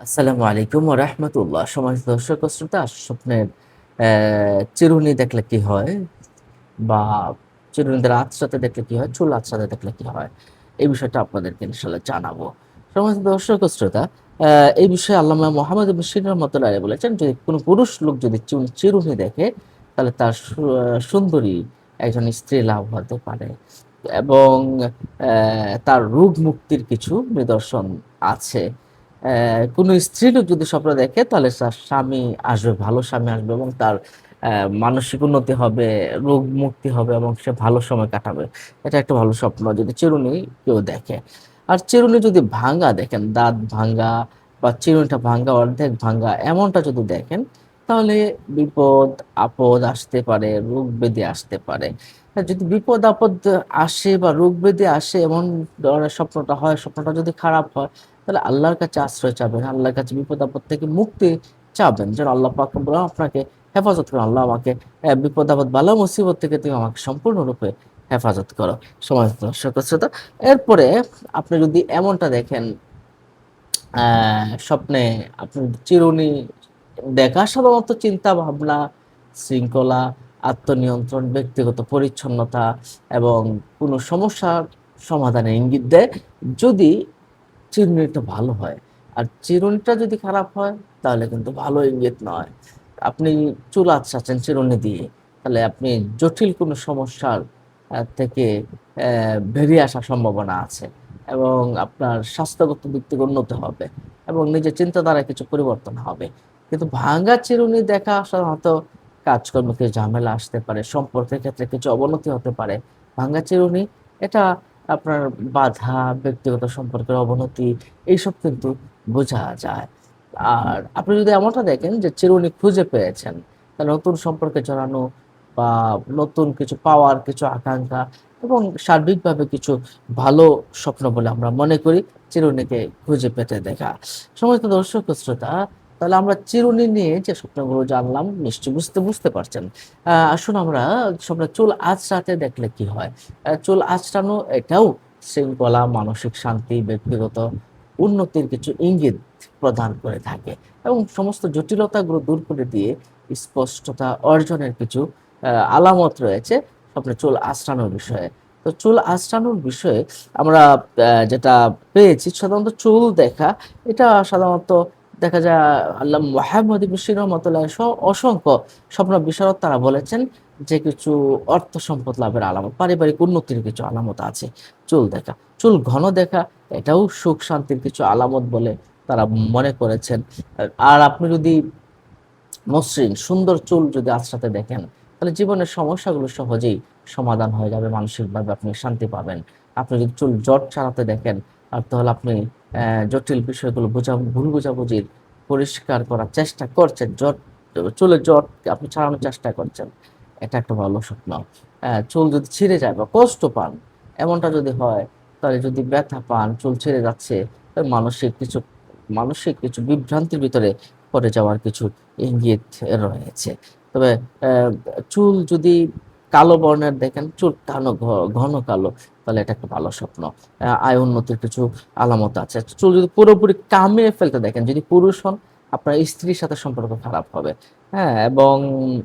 আসসালামু আলাইকুম ওয়া রাহমাতুল্লাহ। সম্মানিত দর্শক ও শ্রোতা, স্বপ্নের চিরুনি দেখলে কি হয়? বা চিরুনিদের আঁচড়াতে দেখলে কি হয়? চুল আঁচড়াতে দেখলে কি হয়? এই বিষয়টা আপনাদেরকে ইনশাআল্লাহ জানাবো। সম্মানিত দর্শক ও শ্রোতা, অ্যা এই বিষয়ে আল্লামা মুহাম্মদ ইবনে সিরিন রাহমাতুল্লাহি আলাইহি বলেছেন, যদি কোনো পুরুষ লোক যদি চিরুনি দেখে, তাহলে তার সুন্দরী একজন স্ত্রী লাভ হতে পারে এবং তার রোগ মুক্তির কিছু নিদর্শন আছে। কোনো স্ত্রীলোক যদি স্বপ্ন দেখে তাহলে তার স্বামী আসবে, ভালো স্বামী আসবে এবং তার অ্যা মানসিক উন্নতি হবে, রোগ মুক্তি হবে এবং সে ভালো সময় কাটাবে। এটা একটা ভালো স্বপ্ন যদি চিরুনি কেউ দেখে। আর চিরুনি যদি ভাঙ্গা দেখেন, দাঁত ভাঙ্গা বা চিরুনিটা ভাঙ্গা, অর্ধেক ভাঙ্গা এমনটা যদি দেখেন, তাহলে বিপদ-আপদ আসতে পারে, রোগ ব্যাধি আসতে পারে। যদি বিপদ-আপদ আসে বা রোগ ব্যাধি আসে এমন ধরনের স্বপ্নটা হয়, স্বপ্নটা যদি খারাপ হয়, তাহলে আল্লাহর কাছে আশ্রয় চাবেন। আল্লাহর কাছে বিপদ-আপদ থেকে মুক্তি চাবেন। যেন আল্লাহ পাক রব্বুল আলামিন আপনাকে হেফাজত করেন। আল্লাহ আমাকে বিপদ-আপদ, বালা মুসিবত থেকে তুমি আমাকে সম্পূর্ণরূপে হেফাজত করো। সম্মানিত দর্শক ও শ্রোতা, এরপরে আপনি যদি এমনটা দেখেন, স্বপ্নে আপনি চিরুনি দেখা সাধারণত চিন্তা-ভাবনা, শৃঙ্খলা, আত্মনিয়ন্ত্রণ, ব্যক্তিগত পরিচ্ছন্নতা এবং কোনো সমস্যার সমাধানের ইঙ্গিত দেয়। যদি চিরুনিটা ভালো হয়। আর চিরুনিটা যদি খারাপ হয়, তাহলে কিন্তু ভালো ইঙ্গিত নয়। আপনি চুল আঁচড়াচ্ছেন চিরুনি দিয়ে, তাহলে আপনি জটিল কোনো সমস্যার থেকে বেরিয়ে আসার সম্ভাবনা আছে এবং আপনার স্বাস্থ্যগত দিক থেকে উন্নতি হবে এবং নিজের চিন্তাধারায় কিছু পরিবর্তন হবে। কিন্তু ভাঙা চিরুনি দেখা সাধারণত কাজকর্মে কিছু ঝামেলা আসতে পারে, সম্পর্কের ক্ষেত্রে কিছু অবনতি হতে পারে। ভাঙা চিরুনি এটা আপনার বাধা, ব্যক্তিগত সম্পর্কের অবনতি এইসব কিন্তু বোঝা যায়। আর আপনি যদি এমনটা দেখেন যে চিরুনি খুঁজে পেয়েছেন, নতুন সম্পর্কে জড়ানো বা নতুন কিছু পাওয়ার কিছু আকাঙ্খা এবং সার্বিকভাবে কিছু ভালো স্বপ্ন বলে আমরা মনে করি চিরুনিকে খুঁজে পেতে দেখা। সম্মানিত দর্শক ও শ্রোতা, তাহলে আমরা চিরুনি নিয়ে যে স্বপ্নগুলো জানলাম নিশ্চয়ই বুঝতে পারছেন। আসুন আমরা স্বপ্নে চুল আঁচড়াতে দেখলে কি হয়? চুল আঁচড়ানো এটাও শৃঙ্খলা, মানসিক শান্তি, ব্যক্তিগত উন্নতির কিছু ইঙ্গিত প্রদান করে থাকে এবং সমস্ত জটিলতাগুলো দূর করে দিয়ে স্পষ্টতা অর্জনের কিছু আলামত রয়েছে স্বপ্নে চুল আঁচড়ানোর বিষয়ে। তো চুল আঁচড়ানোর বিষয়ে আমরা যেটা পেয়েছি, সাধারণত চুল দেখা এটা সাধারণত দেখা যায় আল্লাহ মুহাম্মদ ইবনে সিরিন রহমাতুল্লাহ সহ অসংখ্য স্বপ্ন বিশারদ তারা বলেছেন যে কিছু অর্থ সম্পদ লাভের আলামত, পারিবারিক উন্নতির কিছু আলামত আছে চুল দেখা। চুল ঘন দেখা এটাও সুখ শান্তির কিছু আলামত বলে তারা মনে করেছেন। আর আপনি যদি মসৃণ সুন্দর চুল যদি আঁচড়াতে দেখেন, তাহলে জীবনের সমস্যাগুলো সহজেই সমাধান হয়ে যাবে। মানসিকভাবে আপনি শান্তি পাবেন। আপনি যদি চুল জট ছাড়াতে দেখেন, তাহলে আপনি জটিল বিষয়গুলো ভুল বোঝাবুঝির পরিষ্কার করার চেষ্টা করছেন। চুলের জট আপনি ছাড়ানোর চেষ্টা করছেন। এটা একটা ভালো স্বপ্ন। চুল যদি ছিঁড়ে যায় বা কষ্ট পান, এমনটা যদি হয়, তাহলে যদি ব্যথা পান, চুল ছিঁড়ে যাচ্ছে, মানসিক কিছু বিভ্রান্তির ভিতরে পড়ে যাওয়ার কিছু ইঙ্গিত রয়েছে। তবে চুল যদি কালো বর্ণের দেখেন, চুল ঘন কালো, তাহলে এটা একটা ভালো স্বপ্ন। আয় উন্নতির কিছু আলামত আছে। চুল যদি পুরোপুরি কামিয়ে ফেলতে দেখেন, যদি পুরুষ হন, আপনার স্ত্রীর সাথে সম্পর্ক খারাপ হবে। হ্যাঁ? এবং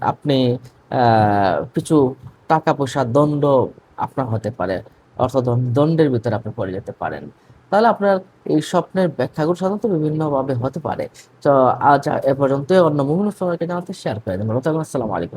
আপনি কিছু টাকা-পয়সার দ্বন্দ্ব আপনার হতে পারে। দন্ডের ভিতরে আপনি পড়ে যেতে পারেন। তাহলে আপনার এই স্বপ্নের ব্যাখ্যাগুলো সাধারণত বিভিন্নভাবে হতে পারে। তো আজ এ পর্যন্তই। অন্য বিভিন্ন সময়কে জানাতে শেয়ার করে দেন। ভালো থাকবেন। আসসালামু আলাইকুম।